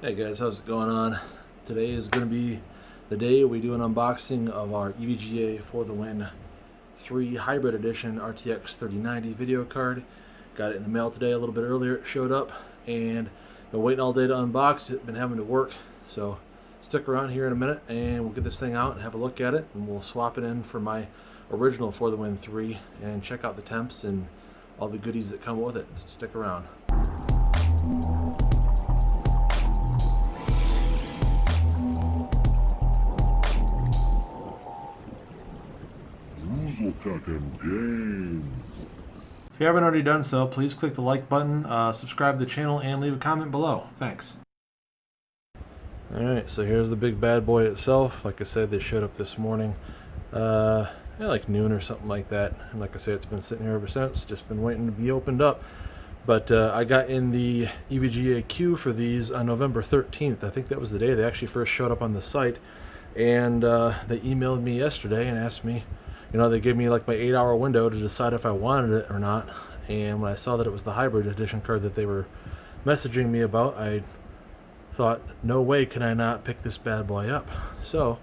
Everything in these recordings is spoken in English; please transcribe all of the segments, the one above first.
Hey guys, how's it going on? Today is going to be the day we do an unboxing of our EVGA For The Win 3 Hybrid Edition RTX 3090 video card. Got it in the mail today a little bit earlier. It showed up and been waiting all day to unbox it. Been having to work, so stick around here in a minute and we'll get this thing out and have a look at it, and we'll swap it in for my original For The Win 3 and check out the temps and all the goodies that come with it. So stick around. If you haven't already done so, please click the like button, subscribe to the channel, and leave a comment below. Thanks. Alright, so here's the big bad boy itself. Like I said, they showed up this morning, like noon or something like that. And like I said, it's been sitting here ever since, just been waiting to be opened up. But I got in the EVGA queue for these on November 13th. I think that was the day they actually first showed up on the site. And they emailed me yesterday and asked me, they gave me like my 8-hour window to decide if I wanted it or not. And when I saw that it was the hybrid edition card that they were messaging me about, I thought, no way can I not pick this bad boy up. So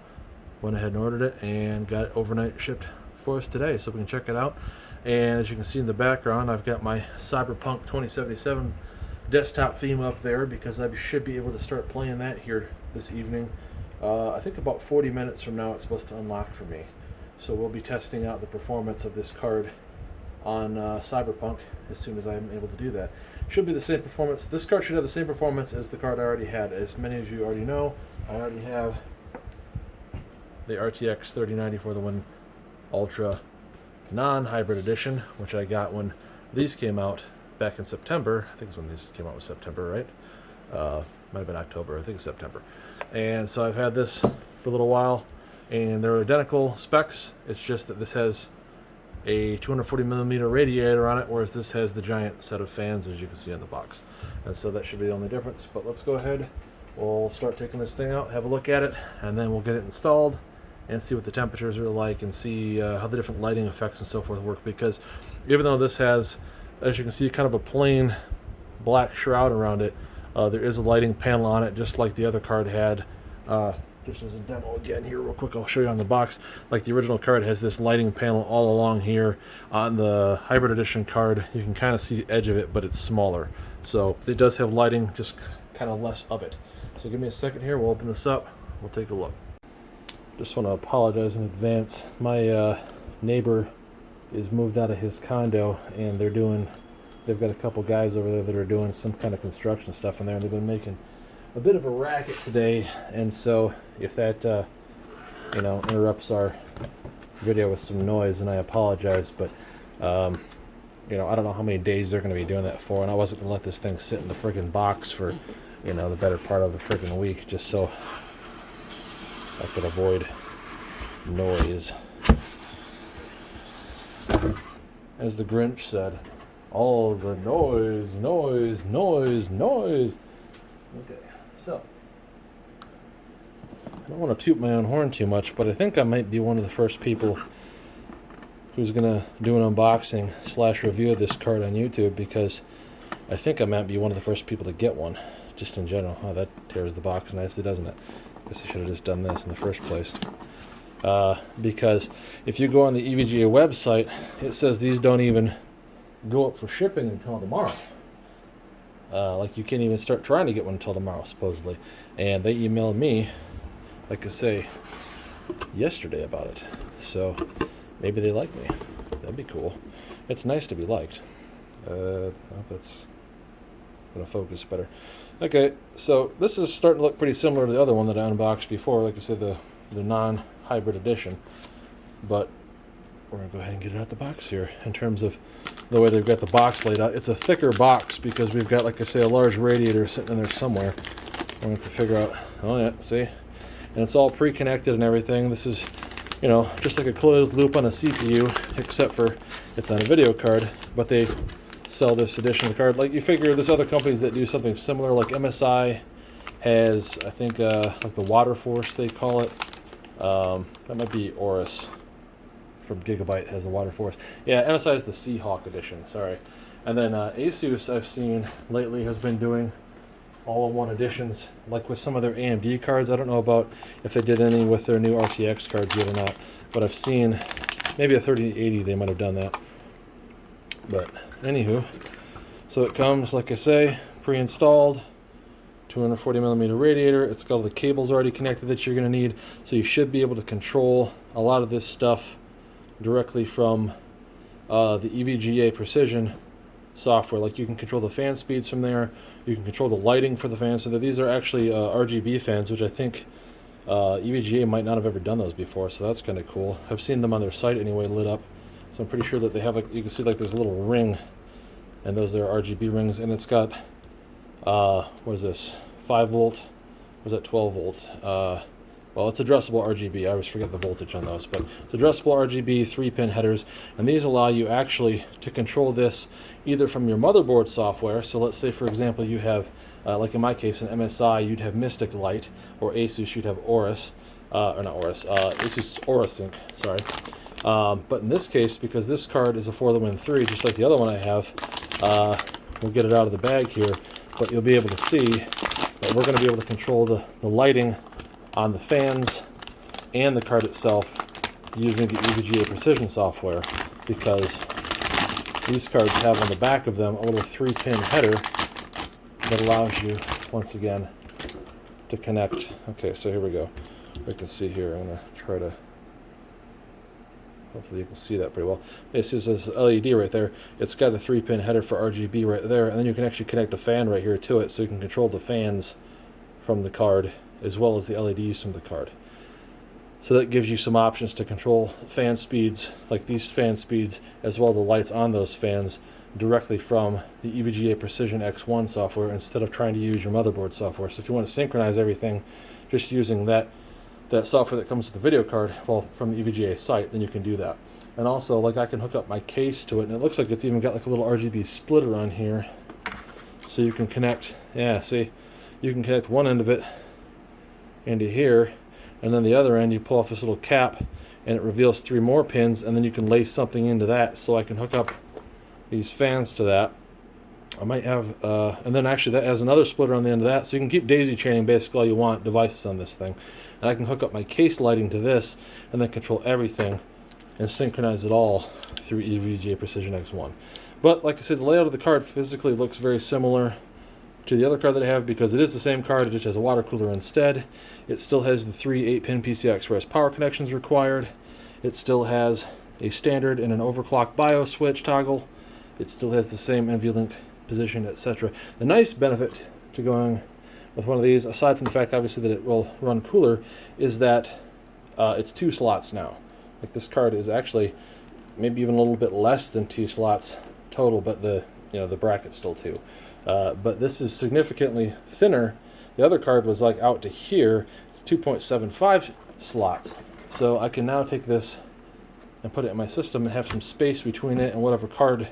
went ahead and ordered it and got it overnight shipped for us today, so we can check it out. And as you can see in the background, I've got my Cyberpunk 2077 desktop theme up there because I should be able to start playing that here this evening. I think about 40 minutes from now it's supposed to unlock for me. So we'll be testing out the performance of this card on Cyberpunk as soon as I'm able to do that. Should be the same performance. This card should have the same performance as the card I already had. As many of you already know, I already have the RTX 3090 For The Win Ultra non-hybrid edition, which I got when these came out back in September. I think it's when these came out was September, right? Might have been October. I think it's September. And so I've had this for a little while, and they're identical specs. It's just that this has a 240mm radiator on it, whereas this has the giant set of fans, as you can see on the box. And so that should be the only difference. But let's go ahead, we'll start taking this thing out, have a look at it, and then we'll get it installed and see what the temperatures are like and see how the different lighting effects and so forth work. Because even though this has, as you can see, kind of a plain black shroud around it, there is a lighting panel on it, just like the other card had. Just as a demo again here real quick, I'll show you on the box. Like the original card has this lighting panel all along here. On the hybrid edition card, you can kind of see the edge of it, but it's smaller. So it does have lighting, just kind of less of it. So give me a second here, we'll open this up, we'll take a look. Just want to apologize in advance. My neighbor is moved out of his condo, and they've got a couple guys over there that are doing some kind of construction stuff in there, and they've been making a bit of a racket today. And so if that interrupts our video with some noise, and I apologize, but I don't know how many days they're going to be doing that for, and I wasn't going to let this thing sit in the friggin' box for the better part of the friggin' week, just so I could avoid noise. As the Grinch said, all the noise, noise, noise, noise. Okay, so I don't want to toot my own horn too much, but I think I might be one of the first people who's going to do an unboxing / review of this card on YouTube, because I think I might be one of the first people to get one, just in general. Oh, that tears the box nicely, doesn't it? Guess I should have just done this in the first place. Because if you go on the EVGA website, it says these don't even go up for shipping until tomorrow. Like you can't even start trying to get one until tomorrow, supposedly. And they emailed me, like I say, yesterday about it. So maybe they like me. That'd be cool. It's nice to be liked. I hope that's going to focus better. Okay, so this is starting to look pretty similar to the other one that I unboxed before, like I said, the non-hybrid edition. But we're going to go ahead and get it out the box here. In terms of the way they've got the box laid out, it's a thicker box because we've got, like I say, a large radiator sitting in there somewhere. We're going to have to figure out, oh yeah, see? And it's all pre-connected and everything. This is, just like a closed loop on a CPU, except for it's on a video card, but they sell this edition of the card. Like you figure there's other companies that do something similar, like MSI has, I think, like the Water Force they call it. That might be Oris from Gigabyte has the Water Force. Yeah, MSI is the Seahawk edition, sorry. And then Asus I've seen lately has been doing all-in-one editions, like with some of their AMD cards. I don't know about if they did any with their new RTX cards yet or not, but I've seen maybe a 3080 they might have done that. But anywho, so it comes, like I say, pre-installed, 240mm radiator. It's got all the cables already connected that you're going to need, so you should be able to control a lot of this stuff directly from the EVGA Precision software. Like, you can control the fan speeds from there, you can control the lighting for the fans. So these are actually RGB fans, which I think EVGA might not have ever done those before, so that's kind of cool. I've seen them on their site anyway, lit up, so I'm pretty sure that they have, like, you can see like there's a little ring, and those are RGB rings, and it's got what is this, 5 volt, or is that 12 volt? Well, it's addressable RGB. I always forget the voltage on those, but it's addressable RGB 3-pin headers, and these allow you actually to control this either from your motherboard software. So let's say, for example, you have, like in my case, an MSI, you'd have Mystic Light, or Asus, you'd have Aorus, or not Aorus, Asus AurusSync, sorry. But in this case, because this card is a For the Win 3, just like the other one I have, we'll get it out of the bag here, but you'll be able to see that we're going to be able to control the lighting on the fans and the card itself using the EVGA Precision software, because these cards have on the back of them a little 3-pin header that allows you, once again, to connect. Okay, so here we go. We can see here. I'm going to try to, hopefully you can see that pretty well. This is this LED right there. It's got a 3-pin header for RGB right there, and then you can actually connect a fan right here to it, so you can control the fans from the card as well as the LEDs from the card. So that gives you some options to control fan speeds, like these fan speeds, as well as the lights on those fans directly from the EVGA Precision X1 software, instead of trying to use your motherboard software. So if you want to synchronize everything just using that software that comes with the video card, well, from the EVGA site, then you can do that. And also, like, I can hook up my case to it, and it looks like it's even got like a little RGB splitter on here, so you can connect, yeah, see, you can connect one end of it into here, and then the other end you pull off this little cap and it reveals 3 more pins, and then you can lace something into that. So I can hook up these fans to that. I might have and then actually that has another splitter on the end of that, so you can keep daisy chaining basically all you want devices on this thing. And I can hook up my case lighting to this and then control everything and synchronize it all through EVGA Precision X1. But like I said, the layout of the card physically looks very similar to the other card that I have, because it is the same card, it just has a water cooler instead. It still has the 3 8-pin PCI Express power connections required. It still has a standard and an overclock BIOS switch toggle. It still has the same NVLink position, etc. The nice benefit to going with one of these, aside from the fact obviously that it will run cooler, is that it's 2 slots now. Like, this card is actually maybe even a little bit less than 2 slots total, but the bracket's still 2. But this is significantly thinner. The other card was like out to here. It's 2.75 slots. So I can now take this and put it in my system and have some space between it and whatever card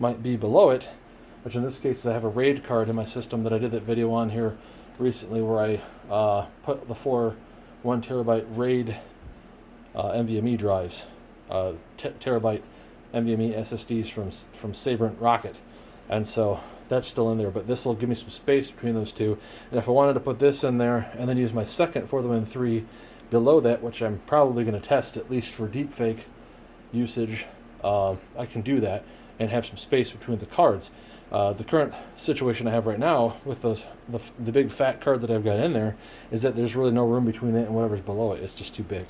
might be below it, which in this case I have a RAID card in my system that I did that video on here recently, where I put the 4 1TB RAID NVMe drives, terabyte NVMe SSDs from Cyberpunk Rocket, and so that's still in there, but this will give me some space between those two. And if I wanted to put this in there and then use my second For the Win 3 below that, which I'm probably going to test at least for deepfake usage, I can do that and have some space between the cards. The current situation I have right now with the big fat card that I've got in there is that there's really no room between it and whatever's below it. It's just too big.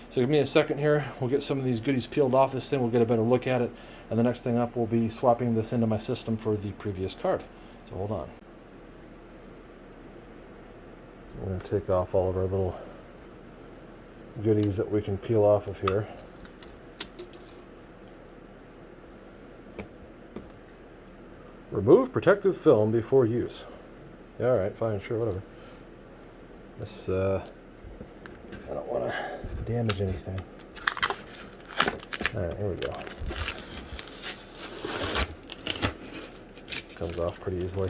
So give me a second here. We'll get some of these goodies peeled off this thing. We'll get a better look at it. And the next thing up will be swapping this into my system for the previous card. So hold on. So we're going to take off all of our little goodies that we can peel off of here. Remove protective film before use. Yeah, alright, fine, sure, whatever. This, I don't want to damage anything. Alright, here we go. Comes off pretty easily.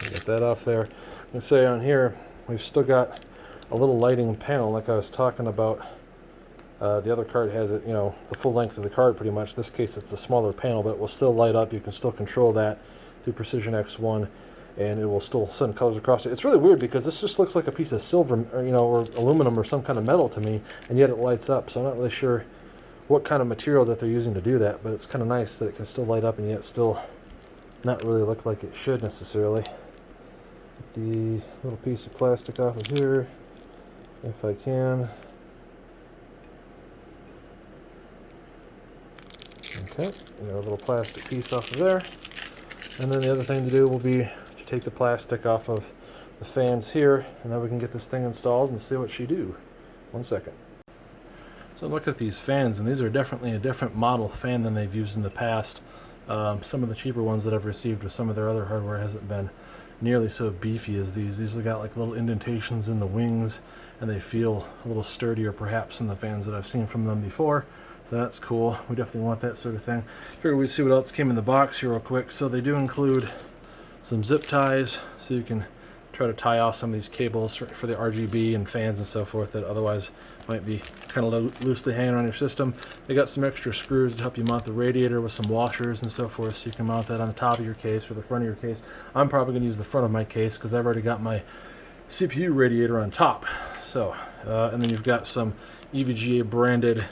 Get that off there. Let's say on here, we've still got a little lighting panel like I was talking about The other card has it, you know, the full length of the card pretty much. In this case, it's a smaller panel, but it will still light up. You can still control that through Precision X1, and it will still send colors across it. It's really weird because this just looks like a piece of silver, or, you know, or aluminum or some kind of metal to me, and yet it lights up. So I'm not really sure what kind of material that they're using to do that, but it's kind of nice that it can still light up and yet still not really look like it should necessarily. Get the little piece of plastic off of here, if I can. Okay, we got a little plastic piece off of there. And then the other thing to do will be to take the plastic off of the fans here, and then we can get this thing installed and see what she do. 1 second. So I'm looking at these fans, and these are definitely a different model fan than they've used in the past. Some of the cheaper ones that I've received with some of their other hardware hasn't been nearly so beefy as these. These have got like little indentations in the wings, and they feel a little sturdier perhaps than the fans that I've seen from them before. So that's cool. We definitely want that sort of thing. Figure we'd see what else came in the box here real quick. So they do include some zip ties, so you can try to tie off some of these cables for the RGB and fans and so forth that otherwise might be kind of loosely hanging on your system. They got some extra screws to help you mount the radiator with some washers and so forth, so you can mount that on the top of your case or the front of your case. I'm probably going to use the front of my case because I've already got my CPU radiator on top. So, and then you've got some EVGA branded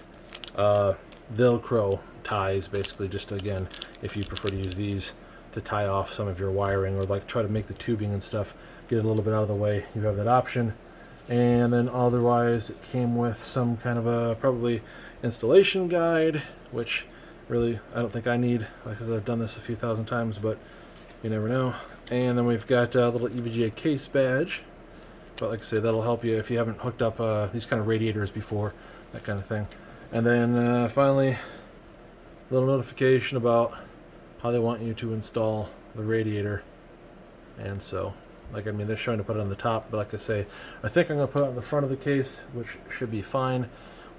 Velcro ties, basically, just again, if you prefer to use these to tie off some of your wiring or like try to make the tubing and stuff get it a little bit out of the way, you have that option. And then otherwise it came with some kind of a probably installation guide, which really I don't think I need because I've done this a few thousand times, but you never know. And then we've got a little EVGA case badge, but like I say, that'll help you if you haven't hooked up these kind of radiators before, that kind of thing. And then finally, a little notification about how they want you to install the radiator. And so, like, I mean, they're showing to put it on the top, but like I say, I think I'm going to put it on the front of the case, which should be fine.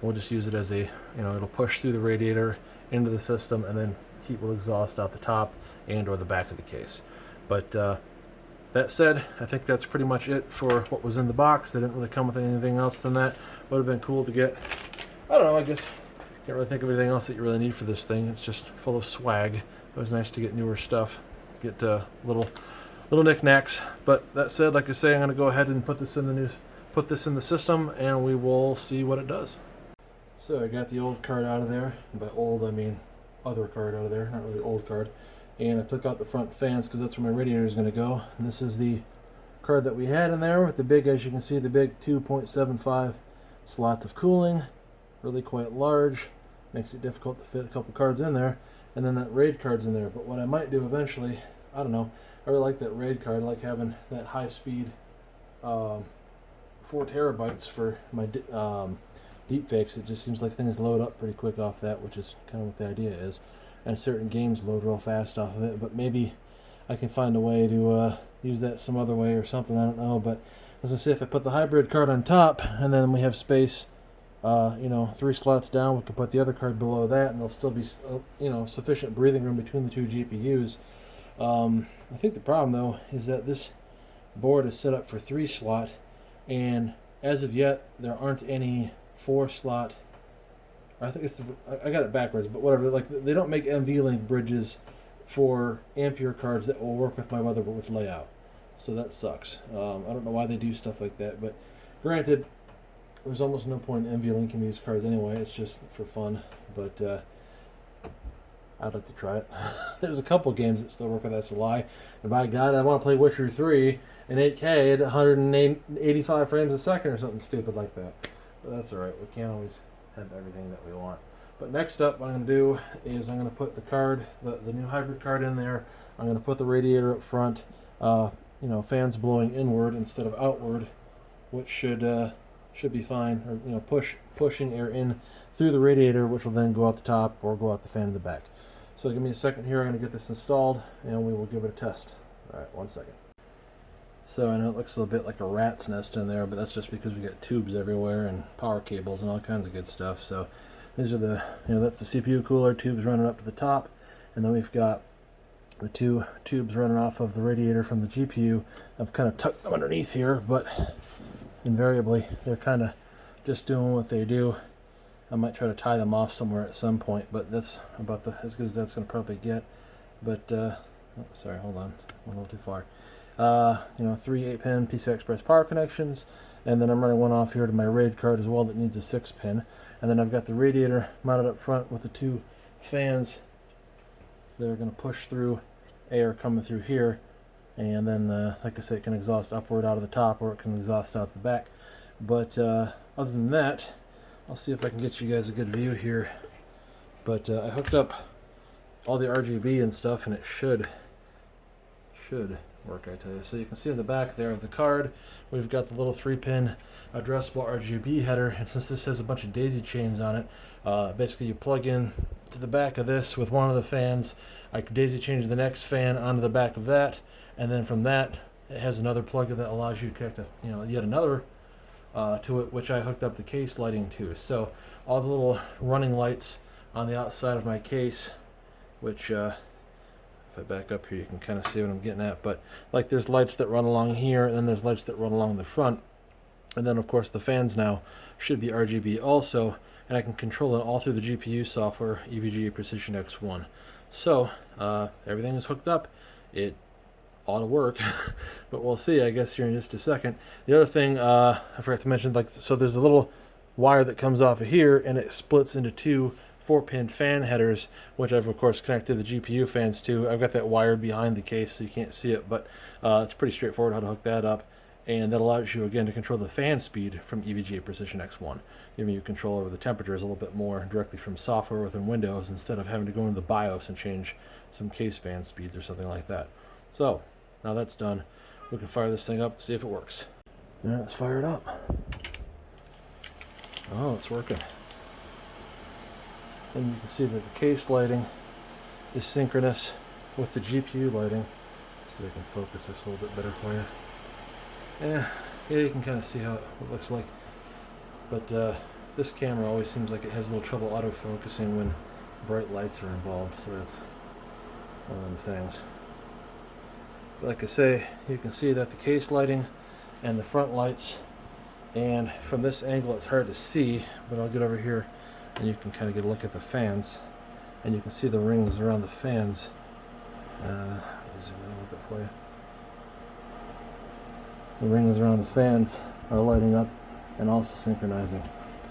We'll just use it as a, you know, it'll push through the radiator into the system, and then heat will exhaust out the top and or the back of the case. But that said, I think that's pretty much it for what was in the box. They didn't really come with anything else than that. Would have been cool to get, I don't know, I guess, can't really think of anything else that you really need for this thing. It's just full of swag. It was nice to get newer stuff, get little knickknacks. But that said, like I say, I'm going to go ahead and put this in the system, and we will see what it does. So I got the old card out of there. And by old, I mean other card out of there, not really old card. And I took out the front fans because that's where my radiator is going to go. And this is the card that we had in there with the big, as you can see, the big 2.75 slots of cooling. Really quite large. Makes it difficult to fit a couple cards in there. And then that RAID card's in there. But what I might do eventually, I don't know, I really like that RAID card. I like having that high speed 4 terabytes for my deep fakes. It just seems like things load up pretty quick off that, which is kind of what the idea is. And certain games load real fast off of it, but maybe I can find a way to use that some other way or something, I don't know. But as I say, if I put the hybrid card on top and then we have space, you know, 3 slots down, we can put the other card below that, and there'll still be, you know, sufficient breathing room between the two GPUs. I think the problem though is that this board is set up for 3 slot, and as of yet there aren't any 4 slot. I think it's I got it backwards, but whatever. Like, they don't make NVLink bridges for Ampere cards that will work with my motherboard layout, so that sucks. I don't know why they do stuff like that, but granted, there's almost no point in NVLinking these cards anyway. It's just for fun, but I'd like to try it. There's a couple games that still work with SLI, and by God, I want to play Witcher 3 in 8K at 185 frames a second or something stupid like that. But that's alright, we can't always have everything that we want. But next up, what I'm going to do is I'm going to put the card, the new hybrid card in there. I'm going to put the radiator up front, you know, fans blowing inward instead of outward, which should be fine, or, you know, pushing air in through the radiator, which will then go out the top or go out the fan in the back. So give me a second here. I'm going to get this installed, and we will give it a test. All right, 1 second. So I know it looks a little bit like a rat's nest in there, but that's just because we got tubes everywhere and power cables and all kinds of good stuff. So these are the, you know, that's the CPU cooler tubes running up to the top, and then we've got the 2 tubes running off of the radiator from the GPU. I've kind of tucked them underneath here, but invariably they're kind of just doing what they do. I might try to tie them off somewhere at some point, but that's about as good as that's going to probably get. But oh, sorry, hold on, went a little too far. You know, 3 8-pin PCI Express power connections, and then I'm running one off here to my RAID card as well that needs a 6-pin, and then I've got the radiator mounted up front with the 2 fans that are going to push through air coming through here, and then like I say, it can exhaust upward out of the top, or it can exhaust out the back. But other than that, I'll see if I can get you guys a good view here. But I hooked up all the RGB and stuff, and it should work, I tell you. So you can see in the back there of the card, we've got the little 3-pin addressable RGB header, and since this has a bunch of daisy chains on it, basically you plug in to the back of this with one of the fans. I can daisy change the next fan onto the back of that, and then from that it has another plug that allows you to connect yet another to it, which I hooked up the case lighting to. So all the little running lights on the outside of my case, which if I back up here you can kind of see what I'm getting at, but like there's lights that run along here, and then there's lights that run along the front, and then of course the fans now should be RGB also, and I can control it all through the GPU software, EVGA Precision X1. So everything is hooked up. It ought to work, but we'll see, I guess, here in just a second. The other thing I forgot to mention, like, so there's a little wire that comes off of here, and it splits into 2 4-pin fan headers, which I've of course connected the GPU fans to. I've got that wired behind the case so you can't see it, but it's pretty straightforward how to hook that up, and that allows you again to control the fan speed from EVGA Precision X1, giving you control over the temperatures a little bit more directly from software within Windows, instead of having to go into the BIOS and change some case fan speeds or something like that. So now that's done, we can fire this thing up, see if it works. Yeah, let's fire it up. Oh, it's working. And you can see that the case lighting is synchronous with the GPU lighting. See if I can focus this a little bit better for you. Yeah, you can kind of see how it looks like. But this camera always seems like it has a little trouble autofocusing when bright lights are involved, so that's one of them things. But like I say, you can see that the case lighting and the front lights, and from this angle it's hard to see, but I'll get over here and you can kind of get a look at the fans, and you can see the rings around the fans. Zoom in a little bit for you. The rings around the fans are lighting up and also synchronizing.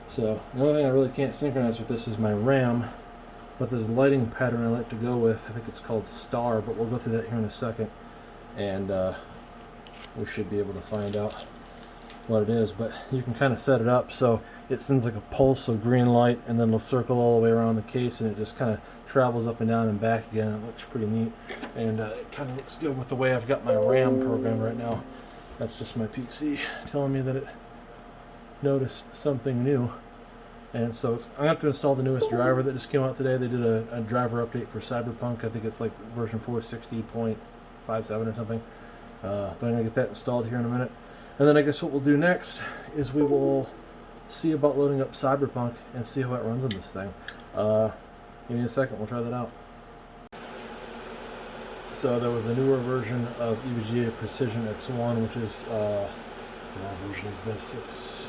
So the only thing I really can't synchronize with this is my RAM, but there's a lighting pattern I like to go with. I think it's called Star, but we'll go through that here in a second, and we should be able to find out what it is. But you can kind of set it up so it sends like a pulse of green light, and then it'll circle all the way around the case, and it just kind of travels up and down and back again. It looks pretty neat, and it kind of looks good with the way I've got my RAM programmed right now. That's just my PC telling me that it noticed something new. And so I'm going to have to install the newest driver that just came out today. They did a driver update for Cyberpunk. I think it's like version 460.57 or something. But I'm going to get that installed here in a minute. And then I guess what we'll do next is we will see about loading up Cyberpunk and see how it runs on this thing. Give me a second, we'll try that out. So there was a newer version of EVGA Precision X1, which is, what version is this? It's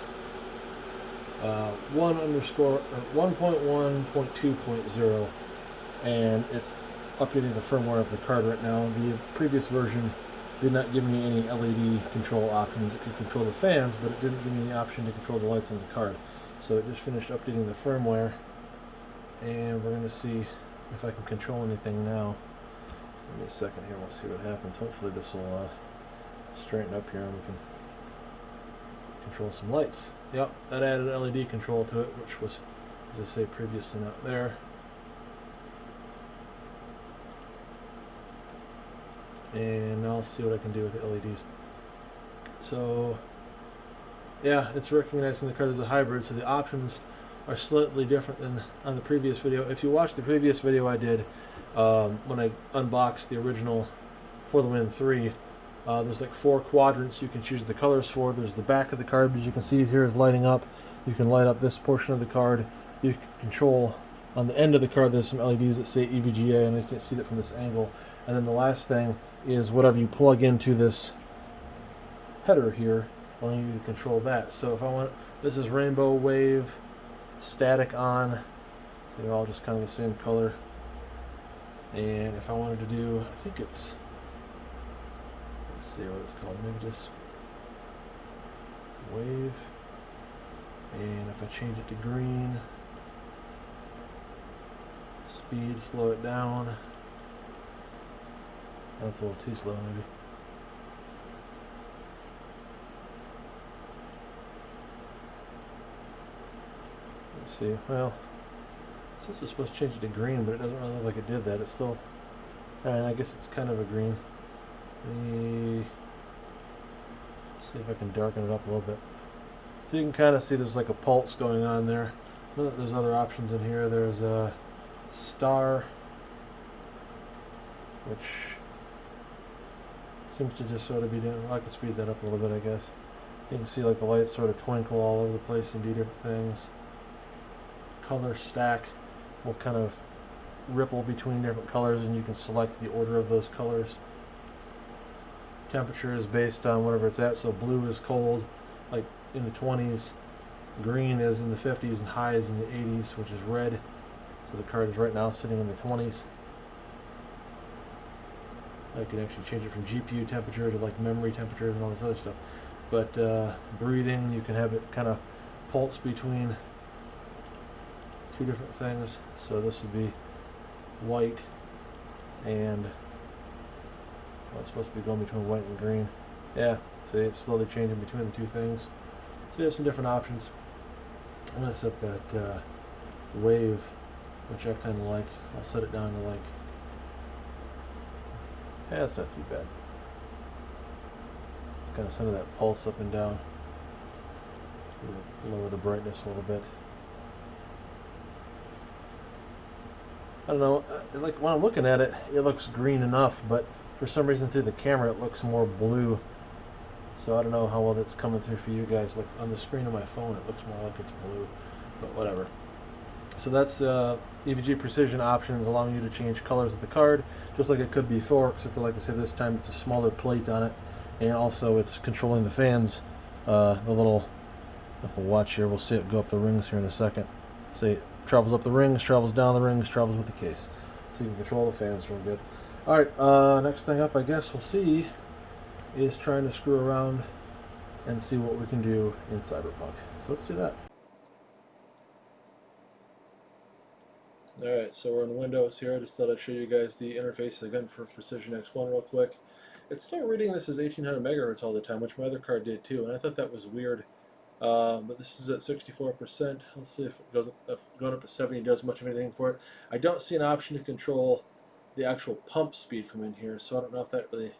1.1.2.0, and it's updating the firmware of the card right now. The previous version did not give me any LED control options. It could control the fans, but it didn't give me the option to control the lights on the card. So it just finished updating the firmware, and we're going to see if I can control anything now. Give me a second here, we'll see what happens. Hopefully this will straighten up here and we can control some lights. Yep, that added LED control to it, which was, as I say, previously not there. And now I'll see what I can do with the LEDs. So, yeah, it's recognizing the card as a hybrid, so the options are slightly different than on the previous video. If you watched the previous video I did, when I unboxed the original For the Win 3, there's like 4 quadrants you can choose the colors for. There's the back of the card, as you can see here, is lighting up. You can light up this portion of the card. You can control on the end of the card. There's some LEDs that say EVGA, and you can't see that from this angle. And then the last thing is whatever you plug into this header here, allowing you to control that. So if I want, this is Rainbow Wave static on, so they're all just kind of the same color. And if I wanted to do, I think it's, let's see what it's called, maybe just wave. And if I change it to green, speed, slow it down. That's a little too slow maybe. Let's see, well, this is supposed to change it to green, but it doesn't really look like it did that. It's still, and I guess it's kind of a green. Let me see if I can darken it up a little bit. So you can kind of see there's like a pulse going on there. There's other options in here. There's a star, which seems to just sort of be doing, I can speed that up a little bit, I guess. You can see like the lights sort of twinkle all over the place and do different things. Color stack will kind of ripple between different colors, and you can select the order of those colors. Temperature is based on whatever it's at, so blue is cold, like in the 20s, green is in the 50s, and high is in the 80s, which is red. So the card is right now sitting in the 20s. I can actually change it from GPU temperature to like memory temperature and all this other stuff. But breathing, you can have it kind of pulse between two different things. So this would be white and, well, it's supposed to be going between white and green. Yeah, see, it's slowly changing between the two things. So you have some different options. I'm going to set that wave, which I kind of like. I'll set it down to like, yeah, it's not too bad. It's kind of sending that pulse up and down. Lower the brightness a little bit. I don't know, like when I'm looking at it, it looks green enough, but for some reason through the camera it looks more blue. So I don't know how well that's coming through for you guys. Like on the screen of my phone it looks more like it's blue, but whatever. So that's EVGA Precision options, allowing you to change colors of the card, just like it could before, except for, like I said, this time it's a smaller plate on it, and also it's controlling the fans. The little watch here, we'll see it go up the rings here in a second. See, it travels up the rings, travels down the rings, travels with the case. So you can control the fans real good. Alright, next thing up, I guess we'll see, is trying to screw around and see what we can do in Cyberpunk. So let's do that. Alright, so we're in Windows here. I just thought I'd show you guys the interface again for Precision X1 real quick. It's still reading this as 1800 megahertz all the time, which my other card did too, and I thought that was weird. But this is at 64%. Let's see if it goes up, if going up to 70 does much of anything for it. I don't see an option to control the actual pump speed from in here, so I don't know if that really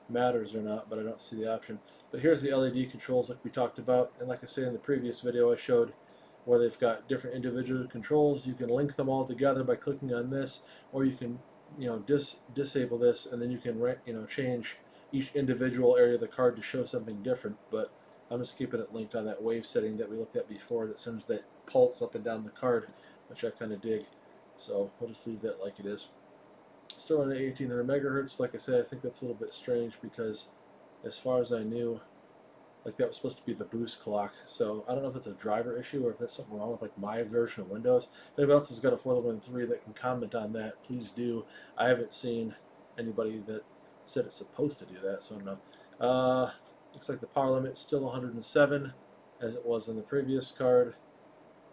matters or not, but I don't see the option. But here's the LED controls like we talked about, and like I said in the previous video I showed where they've got different individual controls. You can link them all together by clicking on this, or you can, disable this, and then you can, change each individual area of the card to show something different. But I'm just keeping it linked on that wave setting that we looked at before that sends that pulse up and down the card, which I kind of dig. So we'll just leave that like it is. Still on 1800 megahertz. Like I said, I think that's a little bit strange because as far as I knew, like that was supposed to be the boost clock. So I don't know if it's a driver issue or if that's something wrong with like my version of Windows. If anybody else has got a 5120 that can comment on that, please do. I haven't seen anybody that said it's supposed to do that, so I don't know. Looks like the power limit is still 107 as it was in the previous card,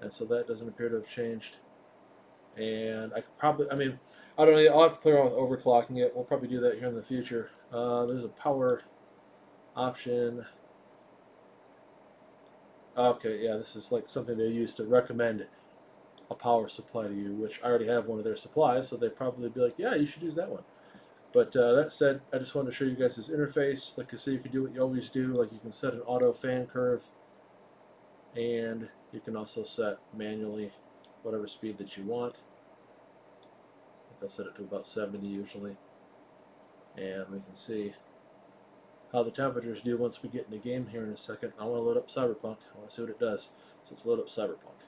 and so that doesn't appear to have changed. And I could probably, I don't know, I'll have to play around with overclocking it. We'll probably do that here in the future. There's a power option. Okay, yeah, this is like something they use to recommend a power supply to you, which I already have one of their supplies, so they'd probably be like, yeah, you should use that one. But that said, I just wanted to show you guys this interface. Like I said, you can do what you always do. Like you can set an auto fan curve, and you can also set manually whatever speed that you want. I think I'll set it to about 70 usually. And we can see how the temperatures do once we get in the game here in a second. I want to load up Cyberpunk. I want to see what it does. So let's load up Cyberpunk.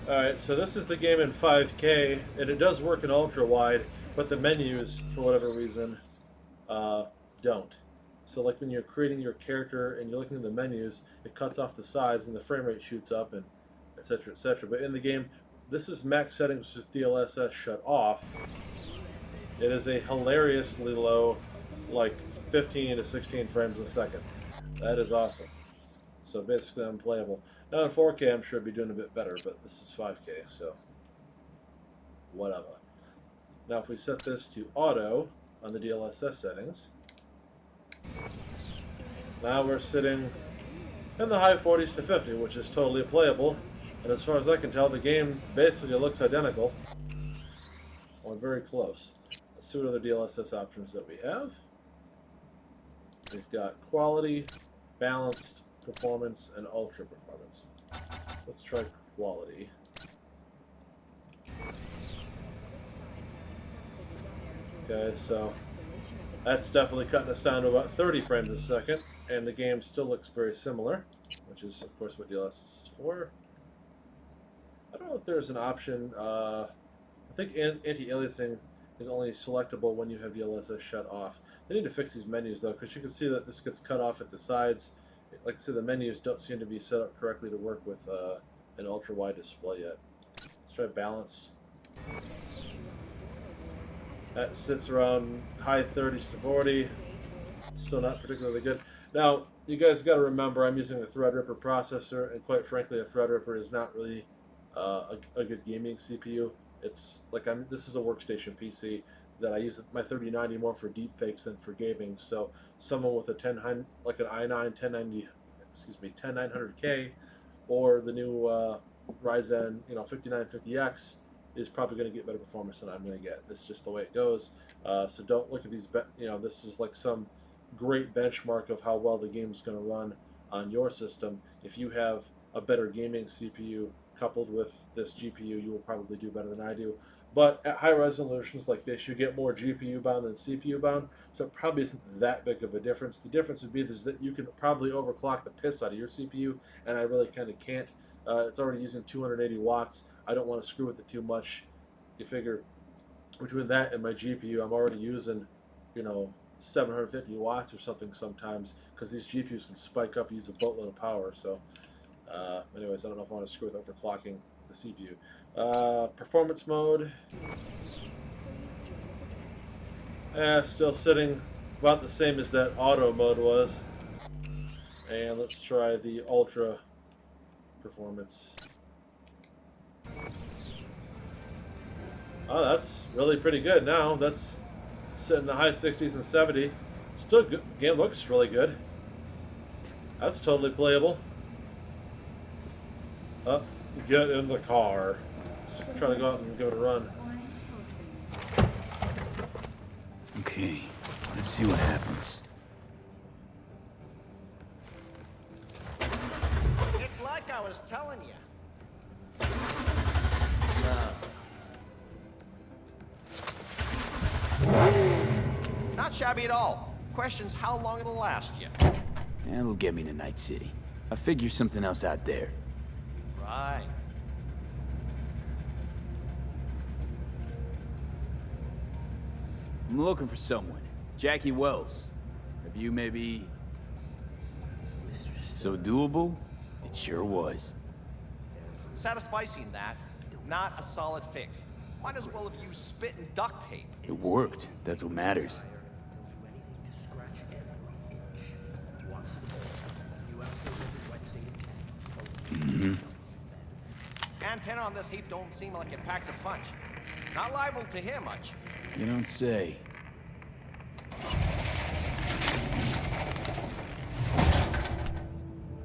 Alright, so this is the game in 5K, and it does work in ultra wide, but the menus, for whatever reason, don't. So like when you're creating your character and you're looking at the menus, it cuts off the sides and the frame rate shoots up, and etc., etc. But in the game, this is max settings with DLSS shut off. It is a hilariously low, like 15 to 16 frames a second. That is awesome. So basically unplayable. Now in 4K I'm sure it'd be doing a bit better, but this is 5K, so whatever. Now if we set this to auto on the DLSS settings, now we're sitting in the high 40s to 50, which is totally playable. And as far as I can tell, the game basically looks identical, or very close. Let's see what other DLSS options that we have. We've got quality, balanced, performance, and ultra performance. Let's try quality. Okay, so that's definitely cutting us down to about 30 frames a second, and the game still looks very similar, which is, of course, what DLSS is for. I don't know if there's an option. I think anti-aliasing is only selectable when you have DLSS shut off. They need to fix these menus, though, because you can see that this gets cut off at the sides. Like I said, the menus don't seem to be set up correctly to work with an ultra-wide display yet. Let's try balanced. That sits around high 30s to 40. Still not particularly good. Now, you guys got to remember, I'm using a Threadripper processor, and quite frankly, a Threadripper is not really a good gaming CPU. It's like this is a workstation PC that I use my 3090 more for deepfakes than for gaming. So someone with a an i9 10900K or the new Ryzen 5950X is probably going to get better performance than I'm going to get. This is just the way it goes. So don't look at these. This is like some great benchmark of how well the game is going to run on your system. If you have a better gaming CPU coupled with this GPU, you will probably do better than I do. But at high resolutions like this, you get more GPU bound than CPU bound, so it probably isn't that big of a difference. The difference would be that you can probably overclock the piss out of your CPU, and I really kind of can't. It's already using 280 watts. I don't want to screw with it too much. You figure between that and my GPU, I'm already using, 750 watts or something sometimes, because these GPUs can spike up and use a boatload of power. So anyways, I don't know if I want to screw with overclocking the CPU. Performance mode. Still sitting about the same as that auto mode was. And let's try the ultra performance. Oh, that's really pretty good now. That's sitting in the high 60s and 70. Still good. Game looks really good. That's totally playable. Get in the car. Just trying to go out and give it a run. Okay, let's see what happens. It's like I was telling you. Not shabby at all. Question's how long it'll last you. That'll get me to Night City. I'll figure something else out there. Right. I'm looking for someone. Jackie Wells. Have you maybe... So doable? It sure was. Satisficing that. Not a solid fix. Might as well have used spit and duct tape. It worked. That's what matters. Antenna on this heap don't seem like it packs a punch. Not liable to hear much. You don't say.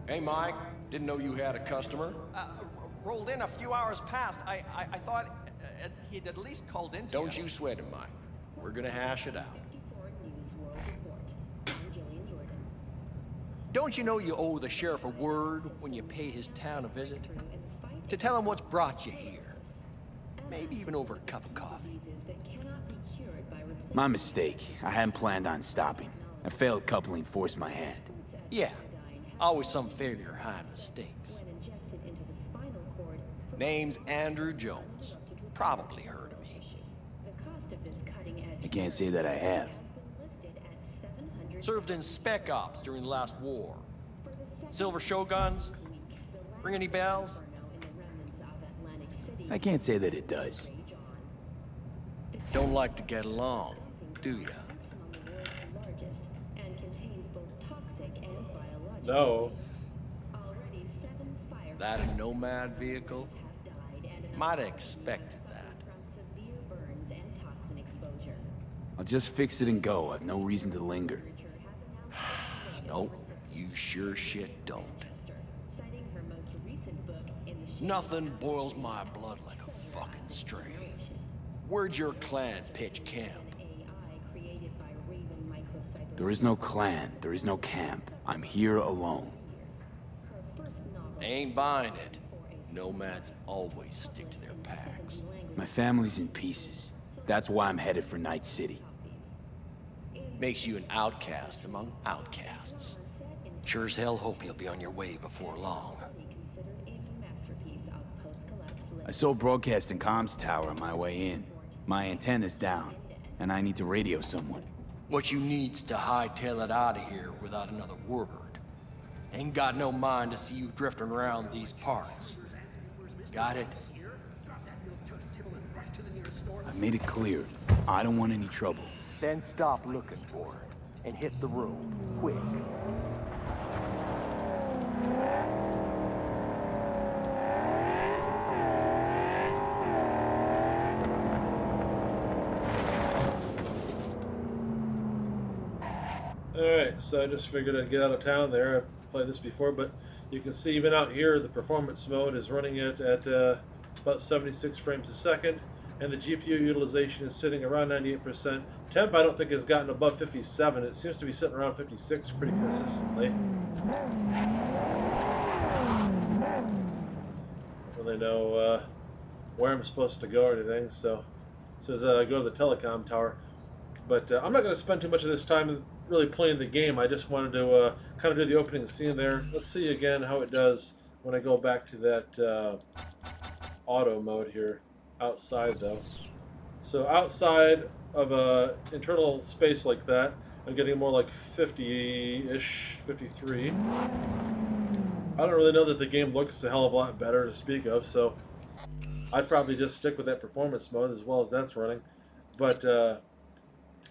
Hey, Mike. Didn't know you had a customer. Rolled in a few hours past. I thought he'd at least called in. Don't you sweat it, Mike. We're gonna hash it out. Don't you know you owe the sheriff a word when you pay his town a visit? To tell him what's brought you here. Maybe even over a cup of coffee. My mistake. I hadn't planned on stopping. A failed coupling forced my hand. Yeah. Always some failure hide mistakes. Name's Andrew Jones. Probably heard of me. I can't say that I have. Served in Spec Ops during the last war. Silver Shoguns? Ring any bells? I can't say that it does. Don't like to get along, do ya? No. That a nomad vehicle? Might have expected that. I'll just fix it and go. I've no reason to linger. Nope, you sure shit don't. Nothing boils my blood like a fucking stream. Where'd your clan pitch camp? There is no clan. There is no camp. I'm here alone. Ain't buying it. Nomads always stick to their packs. My family's in pieces. That's why I'm headed for Night City. Makes you an outcast among outcasts. Sure as hell hope you'll be on your way before long. I saw a broadcasting comms tower on my way in. My antenna's down, and I need to radio someone. What you need's to hightail it out of here without another word. Ain't got no mind to see you drifting around these parts. Got it? I made it clear. I don't want any trouble. Then stop looking for it and hit the road, quick. Alright, so I just figured I'd get out of town there. I've played this before, but you can see even out here the performance mode is running it at about 76 frames a second, and the GPU utilization is sitting around 98%. Temp I don't think has gotten above 57. It seems to be sitting around 56 pretty consistently. Don't really know where I'm supposed to go or anything, so it says go to the telecom tower. But I'm not going to spend too much of this time really playing the game. I just wanted to kind of do the opening scene there. Let's see again how it does when I go back to that auto mode here. Outside though. So outside of a internal space like that, I'm getting more like 50-ish, 53. I don't really know that the game looks a hell of a lot better to speak of, so I'd probably just stick with that performance mode as well as that's running. But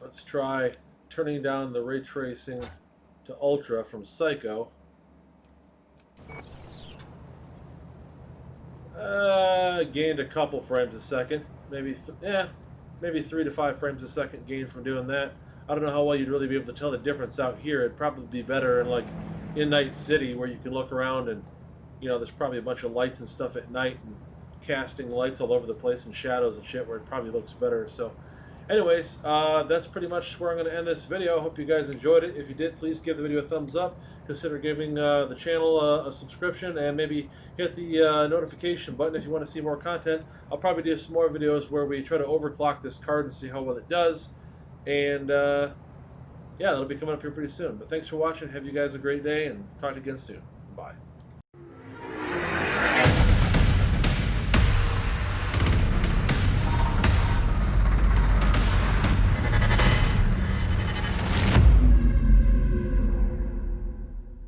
let's try turning down the ray tracing to ultra from Psycho. Gained a couple frames a second, maybe 3 to 5 frames a second gain from doing that. I don't know how well you'd really be able to tell the difference out here. It'd probably be better in like in Night City, where you can look around and there's probably a bunch of lights and stuff at night and casting lights all over the place and shadows and shit, where it probably looks better. So anyways, that's pretty much where I'm going to end this video. I hope you guys enjoyed it. If you did, please give the video a thumbs up. Consider giving the channel a subscription, and maybe hit the notification button if you want to see more content. I'll probably do some more videos where we try to overclock this card and see how well it does. And yeah, that'll be coming up here pretty soon. But thanks for watching. Have you guys a great day, and talk to you again soon. Bye.